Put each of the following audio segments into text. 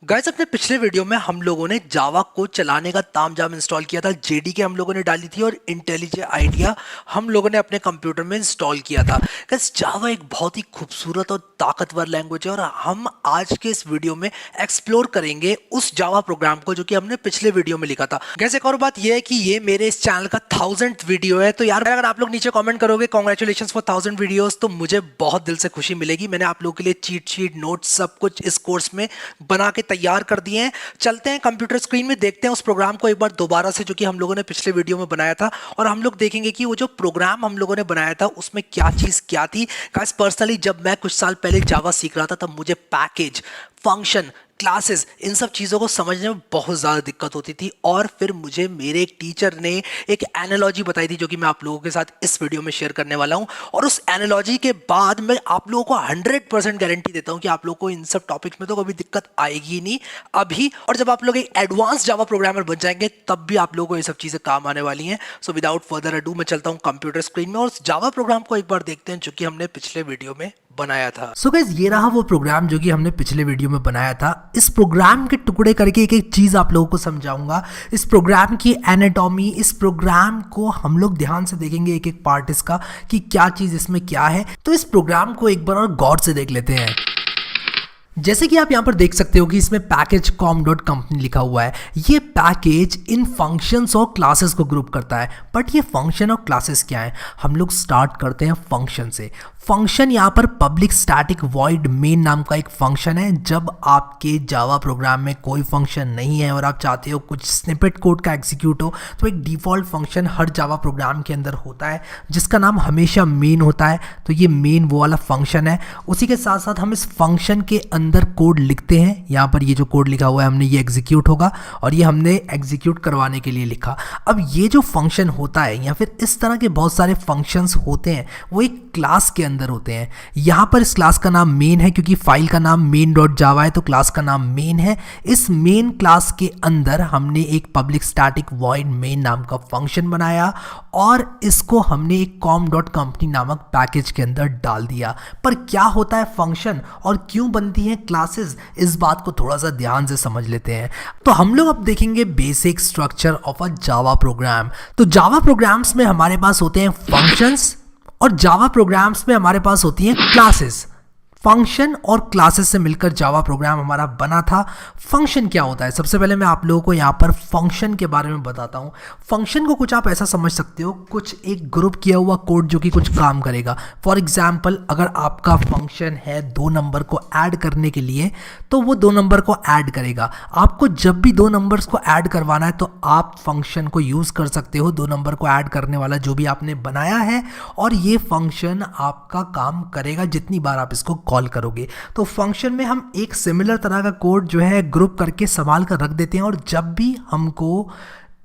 Guys अपने पिछले video में हम लोगों ने जावा को चलाने का तामझाम इंस्टॉल किया था। जेडीके हम लोगों ने डाली थी और इंटेलिजे आइडिया हम लोगों ने अपने कंप्यूटर में इंस्टॉल किया था। गाइस जावा एक बहुत ही खूबसूरत और ताकतवर लैंग्वेज है और हम आज के इस वीडियो में एक्सप्लोर करेंगे उस जावा प्रोग्राम को जो कि हमने पिछले वीडियो में लिखा था। गाइस एक और बात यह है कि ये मेरे इस चैनल का 1000th वीडियो है, तो यार अगर आप लोग नीचे कॉमेंट करोगे कॉन्ग्रेचुलेशन फॉर 1000 वीडियोज तो मुझे बहुत दिल से खुशी मिलेगी। मैंने आप लोगों के लिए चीट शीट नोट्स सब कुछ इस कोर्स में बना के तैयार कर दिए हैं। चलते हैं कंप्यूटर स्क्रीन में, देखते हैं उस प्रोग्राम को एक बार दोबारा से जो कि हम लोगों ने पिछले वीडियो में बनाया था, और हम लोग देखेंगे कि वो जो प्रोग्राम हम लोगों ने बनाया था उसमें क्या चीज क्या थी। गाइस पर्सनली जब मैं कुछ साल पहले जावा सीख रहा था तब मुझे पैकेज, फंक्शन, क्लासेस, इन सब चीज़ों को समझने में बहुत ज़्यादा दिक्कत होती थी। और फिर मुझे मेरे एक टीचर ने एक एनालॉजी बताई थी जो कि मैं आप लोगों के साथ इस वीडियो में शेयर करने वाला हूं। और उस एनालॉजी के बाद मैं आप लोगों को 100% गारंटी देता हूं कि आप लोगों को इन सब टॉपिक्स में तो कभी दिक्कत आएगी नहीं अभी। और जब आप लोग एक एडवांस जावा प्रोग्रामर बन जाएंगे तब भी आप लोगों को ये सब चीज़ें काम आने वाली हैं। सो विदाउट फर्दर अडू मैं चलता हूँ कंप्यूटर स्क्रीन में और उस जावा प्रोग्राम को एक बार देखते हैं जो कि हमने पिछले वीडियो में बनाया था। सो गाइस ये रहा वो प्रोग्राम जो कि हमने पिछले वीडियो में बनाया था। इस प्रोग्राम के टुकड़े करके एक एक चीज आप लोगों को समझाऊंगा। इस प्रोग्राम की एनाटॉमी, इस प्रोग्राम को हम लोग ध्यान से देखेंगे एक एक पार्ट इसका कि क्या चीज इसमें क्या है। तो इस प्रोग्राम को एक बार और गौर से देख लेते हैं। जैसे कि आप यहाँ पर देख सकते हो कि इसमें पैकेज com.company लिखा हुआ है। ये पैकेज इन फंक्शंस और क्लासेस को ग्रुप करता है। बट ये फंक्शन और क्लासेस क्या है, हम लोग स्टार्ट करते हैं फंक्शन से। फंक्शन यहाँ पर पब्लिक स्टैटिक वॉइड मेन नाम का एक फंक्शन है। जब आपके जावा प्रोग्राम में कोई फंक्शन नहीं है और आप चाहते हो कुछ स्निपेट कोड का एग्जीक्यूट हो, तो एक डिफॉल्ट फंक्शन हर जावा प्रोग्राम के अंदर होता है जिसका नाम हमेशा मेन होता है। तो ये मेन वो वाला फंक्शन है। उसी के साथ साथ हम इस फंक्शन के अंदर कोड लिखते हैं। यहाँ पर ये जो कोड लिखा हुआ है हमने ये एग्जीक्यूट होगा और ये हमने एग्जीक्यूट करवाने के लिए लिखा। अब ये जो फंक्शन होता है या फिर इस तरह के बहुत सारे फंक्शंस होते हैं वो एक क्लास के अंदर होते हैं। यहाँ पर इस क्लास का नाम मेन है क्योंकि फाइल का नाम main.java है, तो क्लास का नाम मेन है। इस मेन क्लास के अंदर हमने एक पब्लिक स्टैटिक वॉइड मेन नाम का फंक्शन बनाया और इसको हमने एक com.company नामक पैकेज के अंदर डाल दिया। पर क्या होता है फंक्शन और क्यों बनती हैं क्लासेस, इस बात को थोड़ा सा ध्यान से समझ लेते हैं। तो हम लोग अब देखेंगे basic structure of a Java program. तो जावा प्रोग्राम्स में हमारे पास होते हैं फंक्शंस और जावा प्रोग्राम्स में हमारे पास होती हैं क्लासेस। फंक्शन और क्लासेस से मिलकर जावा प्रोग्राम हमारा बना था। फंक्शन क्या होता है, सबसे पहले मैं आप लोगों को यहाँ पर फंक्शन के बारे में बताता हूँ। फंक्शन को कुछ आप ऐसा समझ सकते हो, कुछ एक ग्रुप किया हुआ कोड जो कि कुछ काम करेगा। फॉर एग्जाम्पल अगर आपका फंक्शन है 2 नंबर को ऐड करने के लिए, तो वो 2 नंबर को ऐड करेगा। आपको जब भी 2 नंबर्स को ऐड करवाना है तो आप फंक्शन को यूज़ कर सकते हो, 2 नंबर को ऐड करने वाला जो भी आपने बनाया है, और ये फंक्शन आपका काम करेगा जितनी बार आप इसको कॉल करोगे। तो फंक्शन में हम एक सिमिलर तरह का कोड जो है ग्रुप करके संभाल कर रख देते हैं और जब भी हमको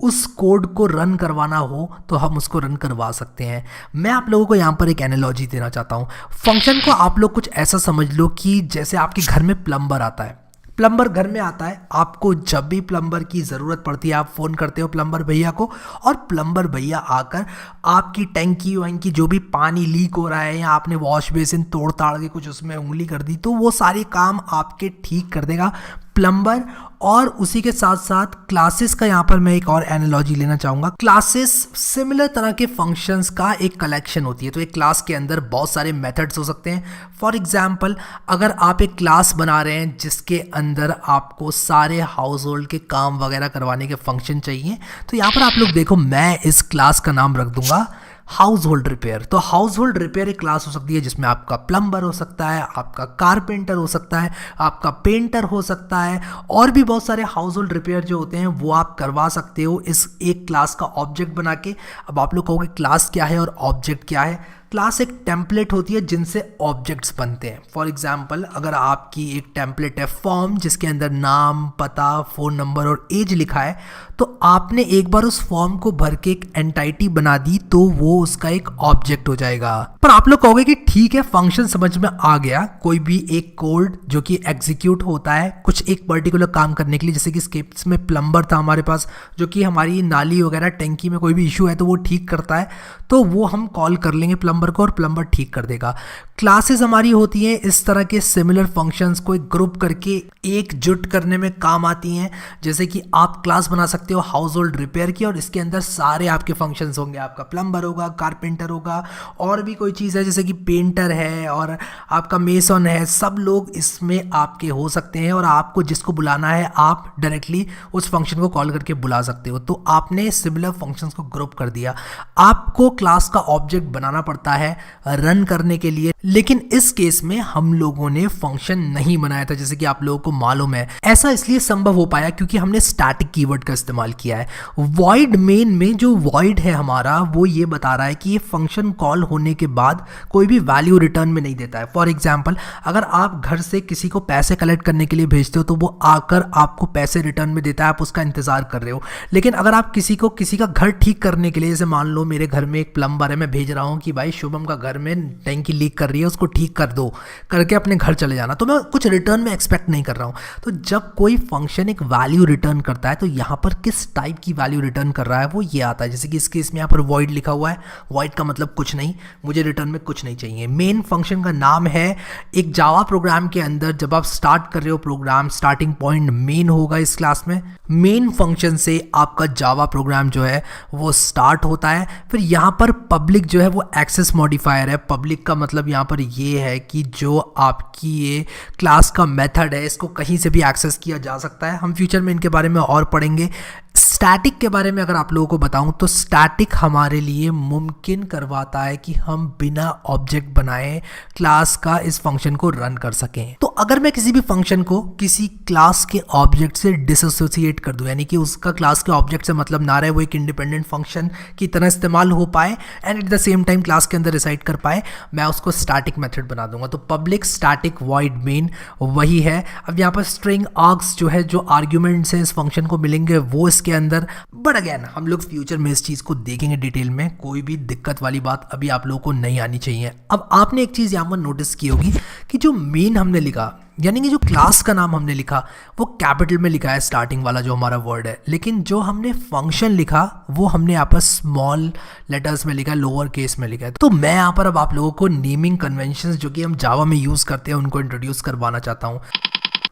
उस कोड को रन करवाना हो तो हम उसको रन करवा सकते हैं। मैं आप लोगों को यहाँ पर एक एनालॉजी देना चाहता हूँ। फंक्शन को आप लोग कुछ ऐसा समझ लो कि जैसे आपके घर में प्लम्बर आता है। प्लम्बर घर में आता है, आपको जब भी प्लम्बर की ज़रूरत पड़ती है आप फ़ोन करते हो प्लम्बर भैया को, और प्लम्बर भैया आकर आपकी टैंकी वैंकी जो भी पानी लीक हो रहा है या आपने वॉश बेसिन तोड़ ताड़ के कुछ उसमें उंगली कर दी तो वो सारे काम आपके ठीक कर देगा प्लम्बर। और उसी के साथ साथ क्लासेस का यहाँ पर मैं एक और एनालॉजी लेना चाहूँगा। क्लासेस सिमिलर तरह के फंक्शंस का एक कलेक्शन होती है। तो एक क्लास के अंदर बहुत सारे मेथड्स हो सकते हैं। फॉर एग्जाम्पल अगर आप एक क्लास बना रहे हैं जिसके अंदर आपको सारे हाउस होल्ड के काम वगैरह करवाने के फंक्शन चाहिए, तो यहाँ पर आप लोग देखो मैं इस क्लास का नाम रख दूंगा हाउस होल्ड रिपेयर। तो हाउस होल्ड रिपेयर एक क्लास हो सकती है जिसमें आपका प्लम्बर हो सकता है, आपका कारपेंटर हो सकता है, आपका पेंटर हो सकता है, और भी बहुत सारे हाउस होल्ड रिपेयर जो होते हैं वो आप करवा सकते हो इस एक क्लास का ऑब्जेक्ट बना के। अब आप लोग कहोगे क्लास क्या है और ऑब्जेक्ट क्या है। क्लास एक टेम्पलेट होती है जिनसे ऑब्जेक्ट्स बनते हैं। फॉर एग्जाम्पल अगर आपकी एक टेम्पलेट है फॉर्म जिसके अंदर नाम, पता, फ़ोन नंबर और एज लिखा है, तो आपने एक बार उस फॉर्म को भर के एक एंटिटी बना दी तो वो उसका एक ऑब्जेक्ट हो जाएगा। पर आप लोग कहोगे कि ठीक है, फंक्शन समझ में आ गया, कोई भी एक कोड जो कि एग्जीक्यूट होता है कुछ एक पर्टिकुलर काम करने के लिए, जैसे कि इस केस में प्लम्बर था हमारे पास जो कि हमारी नाली वगैरह टैंकी में कोई भी इशू है तो वो ठीक करता है, तो वो हम कॉल कर लेंगे प्लम्बर को और प्लम्बर ठीक कर देगा। क्लासेस हमारी होती हैं इस तरह के सिमिलर फंक्शंस को एक ग्रुप करके एकजुट करने में काम आती हैं। जैसे कि आप क्लास बना सकते हो हाउस होल्ड रिपेयर की और इसके अंदर सारे आपके फंक्शंस होंगे, आपका प्लम्बर होगा, कारपेंटर होगा, और भी कोई चीज़ है जैसे कि पेंटर है और आपका मेसन है, सब लोग इसमें आपके हो सकते हैं और आपको जिसको बुलाना है आप डायरेक्टली उस फंक्शन को कॉल करके बुला सकते हो। तो आपने सिमिलर फंक्शंस को ग्रुप कर दिया। आपको क्लास का ऑब्जेक्ट बनाना पड़ता है रन करने के लिए, लेकिन इस केस में हम लोगों ने फंक्शन नहीं बनाया था, जैसे कि आप लोगों को मालूम है। ऐसा इसलिए संभव हो पाया क्योंकि हमने स्टैटिक कीवर्ड का इस्तेमाल किया है। वॉइड मेन में जो वॉइड है हमारा वो ये बता रहा है कि ये फंक्शन कॉल होने के बाद कोई भी वैल्यू रिटर्न में नहीं देता है। फॉर एग्जाम्पल, अगर आप घर से किसी को पैसे कलेक्ट करने के लिए भेजते हो तो वो आकर आपको पैसे रिटर्न में देता है, आप उसका इंतजार कर रहे हो। लेकिन अगर आप किसी का घर ठीक करने के लिए, जैसे मान लो मेरे घर में एक प्लम्बर है, मैं भेज रहा हूँ कि भाई शुभम का घर में टैंकी लीक कर रही है, उसको ठीक कर दो, करके अपने घर चले जाना, तो मैं कुछ रिटर्न में एक्सपेक्ट नहीं कर रहा हूँ। तो जब कोई फंक्शन एक वैल्यू रिटर्न करता है तो यहाँ पर किस टाइप की वैल्यू रिटर्न कर रहा है वो ये आता है। जैसे कि इस केस में यहाँ पर वॉइड लिखा हुआ है, वॉइड का मतलब कुछ नहीं, मुझे रिटर्न में कुछ नहीं चाहिए। मेन फंक्शन का नाम है। एक जावा प्रोग्राम के अंदर जब आप स्टार्ट कर रहे हो प्रोग्राम, स्टार्टिंग पॉइंट मेन होगा इस क्लास में। मेन फंक्शन से आपका जावा प्रोग्राम जो है वो स्टार्ट होता है। फिर यहाँ पर पब्लिक जो है वो एक्सेस मॉडिफायर है। पब्लिक का मतलब यहाँ पर ये है कि जो आपकी ये क्लास का मेथड है इसको कहीं से भी एक्सेस किया जा सकता है। हम फ्यूचर में इनके बारे में और पढ़ेंगे। स्टैटिक के बारे में अगर आप लोगों को बताऊं तो स्टैटिक हमारे लिए मुमकिन करवाता है कि हम बिना ऑब्जेक्ट बनाए क्लास का इस फंक्शन को रन कर सकें। तो अगर मैं किसी भी फंक्शन को किसी क्लास के ऑब्जेक्ट से डिसोसिएट कर दूं, यानी कि उसका क्लास के ऑब्जेक्ट से मतलब ना रहे, वो एक इंडिपेंडेंट फंक्शन की तरह इस्तेमाल हो पाए and at the same time class के अंदर रिसाइड कर पाए, मैं उसको स्टैटिक मेथड बना दूंगा। तो पब्लिक स्टैटिक वॉइड मेन वही है। अब यहाँ पर स्ट्रिंग आर्ग्स जो है, जो आर्ग्यूमेंट्स हैं इस फंक्शन को मिलेंगे वो इसके अंदर, बट अगेन हम लोग फ्यूचर में इस चीज को देखेंगे डिटेल में। कोई भी दिक्कत वाली बात अभी आप लोगों को नहीं आनी चाहिए। अब आपने एक चीज यहाँ पर नोटिस की होगी कि जो मेन हमने लिखा, यानी कि जो क्लास का नाम हमने लिखा वो कैपिटल में लिखा है, स्टार्टिंग वाला जो हमारा वर्ड है, लेकिन जो हमने फंक्शन लिखा वो हमने यहाँ पर स्मॉल लेटर्स में लिखा है, लोअर केस में लिखा है। तो मैं यहाँ पर अब आप लोगों को नेमिंग कन्वेंशंस जो कि हम जावा में यूज करते हैं उनको इंट्रोड्यूस करवाना चाहता हूँ।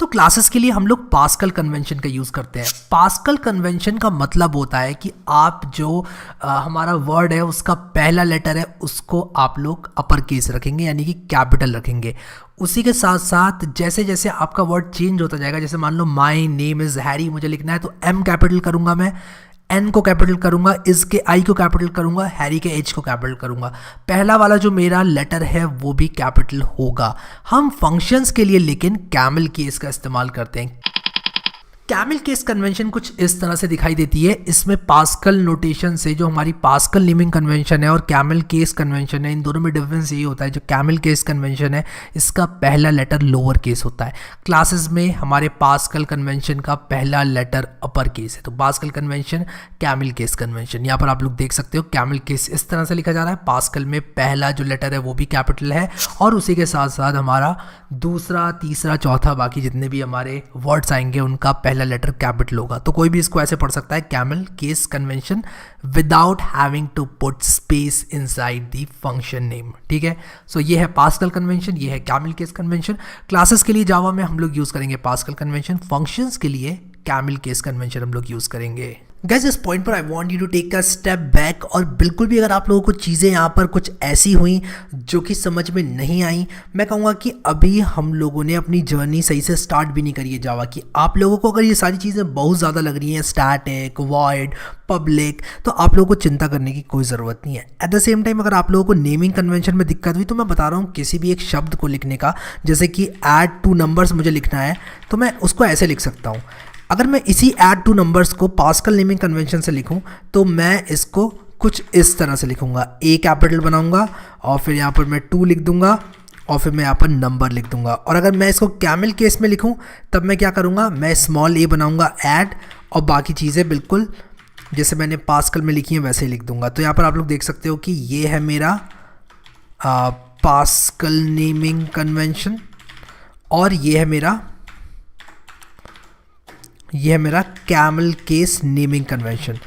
तो क्लासेस के लिए हम लोग पास्कल कन्वेंशन का यूज़ करते हैं। पास्कल कन्वेंशन का मतलब होता है कि आप जो हमारा वर्ड है उसका पहला लेटर है उसको आप लोग अपर केस रखेंगे, यानी कि कैपिटल रखेंगे। उसी के साथ साथ जैसे जैसे आपका वर्ड चेंज होता जाएगा, जैसे मान लो माई नेम इज़ हैरी मुझे लिखना है तो एम कैपिटल करूँगा मैं, एन को कैपिटल करूंगा, इस के आई को कैपिटल करूंगा, हैरी के एच को कैपिटल करूंगा। पहला वाला जो मेरा लेटर है वो भी कैपिटल होगा। हम फंक्शंस के लिए लेकिन कैमल केस का इस्तेमाल करते हैं। कैमल केस कन्वेंशन कुछ इस तरह से दिखाई देती है। इसमें पास्कल नोटेशन से, जो हमारी पास्कल नेमिंग कन्वेंशन है और कैमल केस कन्वेंशन है, इन दोनों में डिफरेंस यही होता है। जो कैमल केस कन्वेंशन है इसका पहला लेटर लोअर केस होता है। क्लासेस में हमारे पास्कल कन्वेंशन का पहला लेटर अपर केस है। तो pascal convention, camel case convention, यहाँ पर आप लोग देख सकते हो कैमल केस इस तरह से लिखा जा रहा है। पास्कल में पहला जो लेटर है वो भी कैपिटल है और उसी के साथ साथ हमारा दूसरा, तीसरा, चौथा, बाकी जितने भी हमारे वर्ड्स आएंगे उनका पहला लेटर कैपिटल होगा। तो कोई भी इसको ऐसे पढ़ सकता है, camel case convention without having to put space inside the function name. ठीक है, सो ये है पास्कल कन्वेंशन, ये है कैमल केस कन्वेंशन। क्लासेस के लिए जावा में हम लोग यूज करेंगे पास्कल कन्वेंशन, फंक्शंस के लिए कैमल केस कन्वेंशन हम लोग यूज करेंगे। गाइस इस पॉइंट पर I want you to take a step back, और बिल्कुल भी अगर आप लोगों को चीज़ें यहाँ पर कुछ ऐसी हुई जो कि समझ में नहीं आई, मैं कहूँगा कि अभी हम लोगों ने अपनी जर्नी सही से स्टार्ट भी नहीं करी है जावा की। आप लोगों को अगर ये सारी चीज़ें बहुत ज़्यादा लग रही हैं, स्टैटिक, वॉइड, पब्लिक, तो आप लोगों को चिंता करने की कोई ज़रूरत नहीं है। एट द सेम टाइम अगर आप लोगों को नेमिंग कन्वेंशन में दिक्कत हुई तो मैं बता रहा हूँ किसी भी एक शब्द को लिखने का, जैसे कि ऐड टू नंबर्स मुझे लिखना है तो मैं उसको ऐसे लिख सकता हूँ। अगर मैं इसी ऐड टू नंबर्स को पास्कल नेमिंग कन्वेंशन से लिखूं तो मैं इसको कुछ इस तरह से लिखूंगा, ए कैपिटल बनाऊंगा और फिर यहाँ पर मैं 2 लिख दूंगा और फिर मैं यहाँ पर नंबर लिख दूंगा। और अगर मैं इसको कैमल केस में लिखूं तब मैं क्या करूँगा, मैं स्मॉल ए बनाऊंगा ऐड, और बाकी चीज़ें बिल्कुल जैसे मैंने पास्कल में लिखी हैं वैसे ही लिख दूंगा। तो यहाँ पर आप लोग देख सकते हो कि ये है मेरा पास्कल नेमिंग कन्वेंशन, और ये है मेरा कैमल केस नेमिंग कन्वेंशन।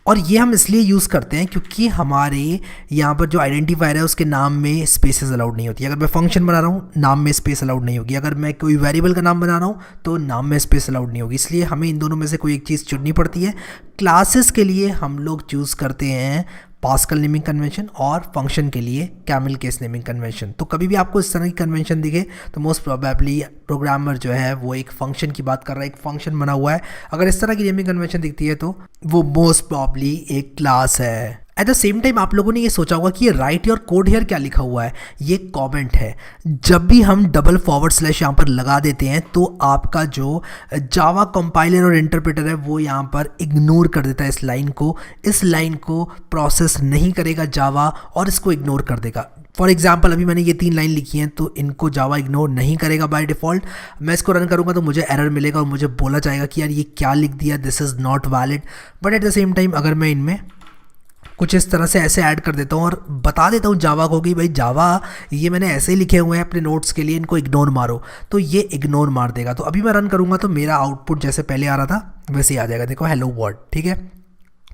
और ये हम इसलिए यूज़ करते हैं क्योंकि हमारे यहाँ पर जो आइडेंटिफायर है उसके नाम में स्पेसेस अलाउड नहीं होती। अगर मैं फंक्शन बना रहा हूँ नाम में स्पेस अलाउड नहीं होगी, अगर मैं कोई वेरिएबल का नाम बना रहा हूँ तो नाम में स्पेस अलाउड नहीं होगी। इसलिए हमें इन दोनों में से कोई एक चीज़ चुननी पड़ती है। क्लासेस के लिए हम लोग चूज़ करते हैं पास्कल नेमिंग कन्वेंशन, और फंक्शन के लिए कैमल केस नेमिंग कन्वेंशन। तो कभी भी आपको इस तरह की कन्वेंशन दिखे तो मोस्ट प्रोबेबली प्रोग्रामर जो है वो एक फंक्शन की बात कर रहा है, एक फंक्शन बना हुआ है। अगर इस तरह की नेमिंग कन्वेंशन दिखती है तो वो मोस्ट प्रॉब्ली एक क्लास है। एट द सेम टाइम आप लोगों ने ये सोचा होगा कि ये राइट योर कोड हियर क्या लिखा हुआ है, ये कमेंट है। जब भी हम डबल फॉरवर्ड स्लैश यहाँ पर लगा देते हैं तो आपका जो जावा कंपाइलर और इंटरप्रेटर है वो यहाँ पर इग्नोर कर देता है इस लाइन को प्रोसेस नहीं करेगा जावा और इसको इग्नोर कर देगा। फॉर एग्जाम्पल अभी मैंने ये 3 लाइन लिखी हैं तो इनको जावा इग्नोर नहीं करेगा बाय डिफ़ॉल्ट। मैं इसको रन करूँगा तो मुझे एरर मिलेगा और मुझे बोला जाएगा कि यार ये क्या लिख दिया, this is not valid. But at the same time अगर मैं इनमें कुछ इस तरह से ऐसे ऐड कर देता हूँ और बता देता हूँ जावा को कि भाई जावा ये मैंने ऐसे ही लिखे हुए हैं अपने नोट्स के लिए, इनको इग्नोर मारो, तो ये इग्नोर मार देगा। तो अभी मैं रन करूँगा तो मेरा आउटपुट जैसे पहले आ रहा था वैसे ही आ जाएगा, देखो हेलो वर्ल्ड। ठीक है,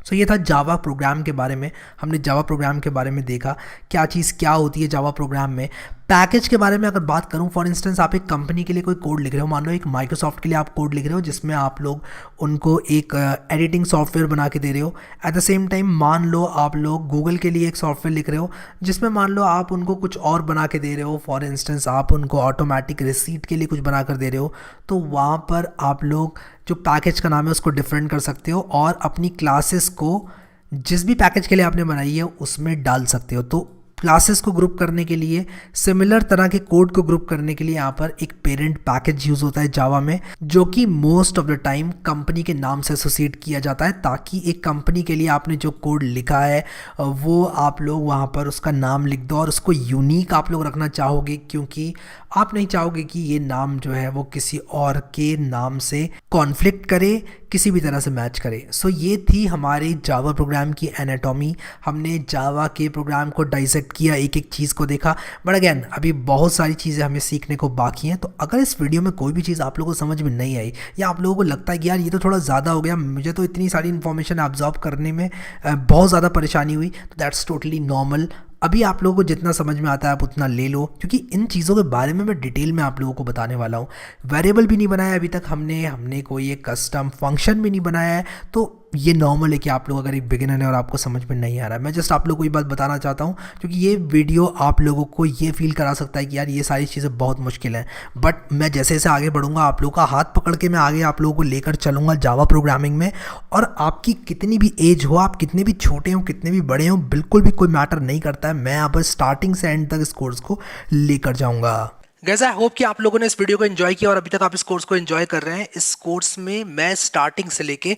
सो ये था जावा प्रोग्राम के बारे में। हमने जावा प्रोग्राम के बारे में देखा क्या चीज़ क्या होती है जावा प्रोग्राम में। पैकेज के बारे में अगर बात करूं, फॉर इंस्टेंस आप एक कंपनी के लिए कोई कोड लिख रहे हो, मान लो एक माइक्रोसॉफ्ट के लिए आप कोड लिख रहे हो जिसमें आप लोग उनको एक एडिटिंग सॉफ्टवेयर बना के दे रहे हो। एट द सेम टाइम मान लो आप लोग गूगल के लिए एक सॉफ्टवेयर लिख रहे हो जिसमें मान लो आप उनको कुछ और बना के दे रहे हो, फॉर इंस्टेंस आप उनको ऑटोमेटिक रिसीट के लिए कुछ बना कर दे रहे हो, तो वहाँ पर आप लोग जो पैकेज का नाम है उसको डिफरेंट कर सकते हो और अपनी क्लासेस को जिस भी पैकेज के लिए आपने बनाई है उसमें डाल सकते हो। तो क्लासेस को ग्रुप करने के लिए, सिमिलर तरह के कोड को ग्रुप करने के लिए यहाँ पर एक पेरेंट पैकेज यूज़ होता है जावा में, जो कि most of the time company के नाम से एसोसिएट किया जाता है, ताकि एक कंपनी के लिए आपने जो कोड लिखा है वो आप लोग वहाँ पर उसका नाम लिख दो और उसको यूनिक आप लोग रखना चाहोगे, क्योंकि आप नहीं चाहोगे कि ये नाम जो है वो किसी और के नाम से कॉन्फ्लिक्ट करे, किसी भी तरह से मैच करे। सो ये थी हमारे जावा प्रोग्राम की एनाटॉमी। हमने जावा के प्रोग्राम को डाइसेक्ट किया, एक एक चीज़ को देखा। बट अगेन अभी बहुत सारी चीज़ें हमें सीखने को बाकी हैं। तो अगर इस वीडियो में कोई भी चीज़ आप लोगों को समझ में नहीं आई या आप लोगों को लगता है कि यार ये तो थोड़ा ज़्यादा हो गया, मुझे तो इतनी सारी इन्फॉर्मेशन एब्जॉर्ब करने में बहुत ज़्यादा परेशानी हुई, तो दैट्स टोटली नॉर्मल। अभी आप लोगों को जितना समझ में आता है आप उतना ले लो, क्योंकि इन चीज़ों के बारे में मैं डिटेल में आप लोगों को बताने वाला हूँ। वेरिएबल भी नहीं बनाया अभी तक हमने कोई एक कस्टम फंक्शन भी नहीं बनाया है, तो ये नॉर्मल है कि आप लोग अगर एक बिगिनर है और आपको समझ में नहीं आ रहा है। मैं जस्ट आप लोगों को ये बात बताना चाहता हूँ क्योंकि ये वीडियो आप लोगों को ये फील करा सकता है कि यार ये सारी चीज़ें बहुत मुश्किल हैं। बट मैं जैसे जैसे आगे बढ़ूंगा आप लोगों का हाथ पकड़ के मैं आगे आप लोगों को लेकर चलूँगा जावा प्रोग्रामिंग में, और आपकी कितनी भी एज हो, आप कितने भी छोटे हो कितने भी बड़े हो, बिल्कुल भी कोई मैटर नहीं करता है। मैं यहाँ पर स्टार्टिंग से एंड तक इस कोर्स को लेकर जाऊँगा। गाइस आई होप कि आप लोगों ने इस वीडियो को एंजॉय किया और अभी तक आप इस कोर्स को एंजॉय कर रहे हैं। इस कोर्स में मैं स्टार्टिंग से लेके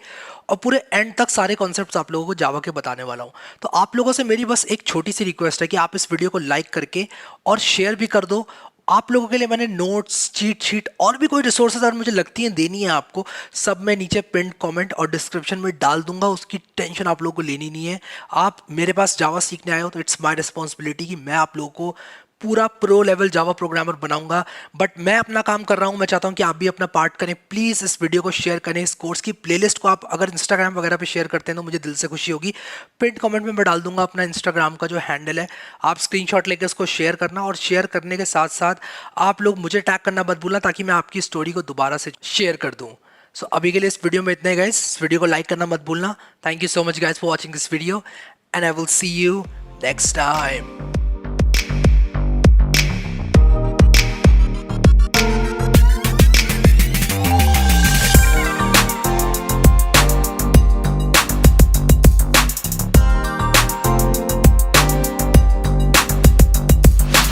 और पूरे एंड तक सारे कॉन्सेप्ट्स आप लोगों को जावा के बताने वाला हूं। तो आप लोगों से मेरी बस एक छोटी सी रिक्वेस्ट है कि आप इस वीडियो को लाइक करके और शेयर भी कर दो। आप लोगों के लिए मैंने नोट्स, चीट शीट और भी कोई रिसोर्सेज अगर मुझे लगती हैं देनी है आपको, सब मैं नीचे पिन कमेंट और डिस्क्रिप्शन में डाल दूंगा। उसकी टेंशन आप लोगों को लेनी नहीं है। आप मेरे पास जावा सीखने आए हो तो इट्स माय रिस्पॉन्सिबिलिटी कि मैं आप लोगों को पूरा प्रो लेवल जावा प्रोग्रामर बनाऊंगा। बट मैं अपना काम कर रहा हूं, मैं चाहता हूं कि आप भी अपना पार्ट करें। प्लीज़ इस वीडियो को शेयर करें। इस कोर्स की प्लेलिस्ट को आप अगर इंस्टाग्राम वगैरह पे शेयर करते हैं तो मुझे दिल से खुशी होगी। पिन कमेंट में मैं डाल दूंगा अपना इंस्टाग्राम का जो हैंडल है, आप स्क्रीनशॉट लेकर इसको शेयर करना, और शेयर करने के साथ साथ आप लोग मुझे टैग करना मत भूलना ताकि मैं आपकी स्टोरी को दोबारा से शेयर कर दूँ। सो अभी के लिए इस वीडियो में इतने गाइस। इस वीडियो को लाइक करना मत भूलना। Thank you so much guys for watching this video and I will see you next time.